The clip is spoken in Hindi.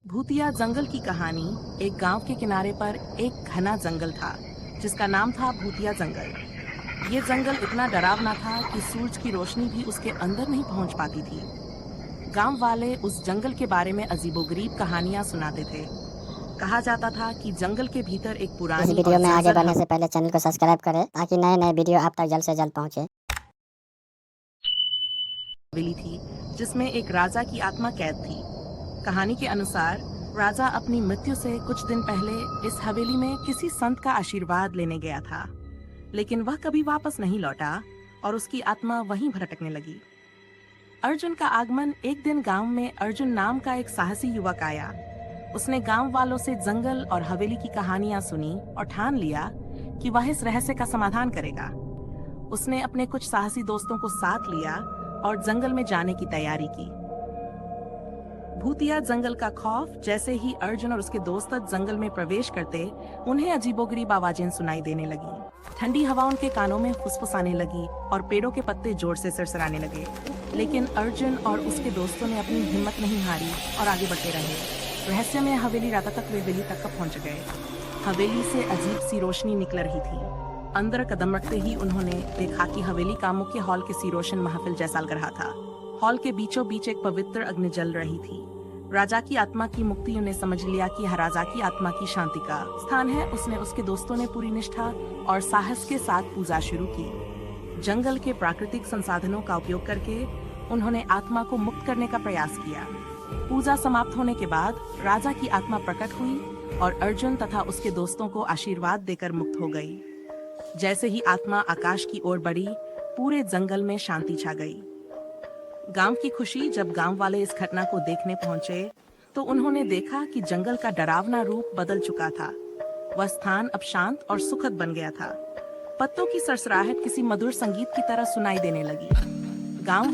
भूतिया जंगल की कहानी। एक गांव के किनारे पर एक घना जंगल था जिसका नाम था भूतिया जंगल। ये जंगल इतना डरावना था कि सूरज की रोशनी भी उसके अंदर नहीं पहुंच पाती थी। गांव वाले उस जंगल के बारे में अजीबोगरीब कहानियां सुनाते थे। कहा जाता था कि जंगल के भीतर एक इस पुरानी और वीडियो में आगे जर्जर बढ़ने से पहले चैनल को सब्सक्राइब करें ताकि नए नए वीडियो आप तक जल्द से जल्द पहुंचे। हवेली थी जिसमें एक राजा की आत्मा कैद थी। कहानी के अनुसार राजा अपनी मृत्यु से कुछ दिन पहले इस हवेली में किसी संत का आशीर्वाद लेने गया था, लेकिन वह कभी वापस नहीं लौटा और उसकी आत्मा वहीं भटकने लगी। अर्जुन का आगमन। एक दिन गांव में अर्जुन नाम का एक साहसी युवक आया। उसने गांव वालों से जंगल और हवेली की कहानियां सुनी और ठान लिया कि वह इस रहस्य का समाधान करेगा। उसने अपने कुछ साहसी दोस्तों को साथ लिया और जंगल में जाने की तैयारी की। भूतिया जंगल का खौफ। जैसे ही अर्जुन और उसके दोस्त जंगल में प्रवेश करते, उन्हें अजीबोगरीब आवाजें सुनाई देने लगी। ठंडी हवा उनके कानों में फुसफुसाने लगी और पेड़ों के पत्ते जोर से सरसराने लगे। लेकिन अर्जुन और उसके दोस्तों ने अपनी हिम्मत नहीं हारी और आगे बढ़ते रहे। रहस्यमय हवेली। रात तक वे हवेली तक पहुंच गए। हवेली से अजीब सी रोशनी निकल रही थी। अंदर कदम रखते ही उन्होंने देखा कि हवेली का मुख्य हॉल के सी रोशन महफिल जैसा लग रहा था। हॉल के बीचों बीच एक पवित्र अग्नि जल रही थी। राजा की आत्मा की मुक्ति। उन्हें समझ लिया कि यह राजा की आत्मा की शांति का स्थान है। उसने उसके दोस्तों ने पूरी निष्ठा और साहस के साथ पूजा शुरू की। जंगल के प्राकृतिक संसाधनों का उपयोग करके उन्होंने आत्मा को मुक्त करने का प्रयास किया। पूजा समाप्त होने के बाद राजा की आत्मा प्रकट हुई और अर्जुन तथा उसके दोस्तों को आशीर्वाद देकर मुक्त हो गई। जैसे ही आत्मा आकाश की ओर बढ़ी, पूरे जंगल में शांति छा गई। गांव की खुशी। जब गांव वाले इस घटना को देखने पहुंचे तो उन्होंने देखा कि जंगल का डरावना रूप बदल चुका था। वह स्थान अब शांत और सुखद बन गया था। पत्तों की सरसराहट किसी मधुर संगीत की तरह सुनाई देने लगी। गांव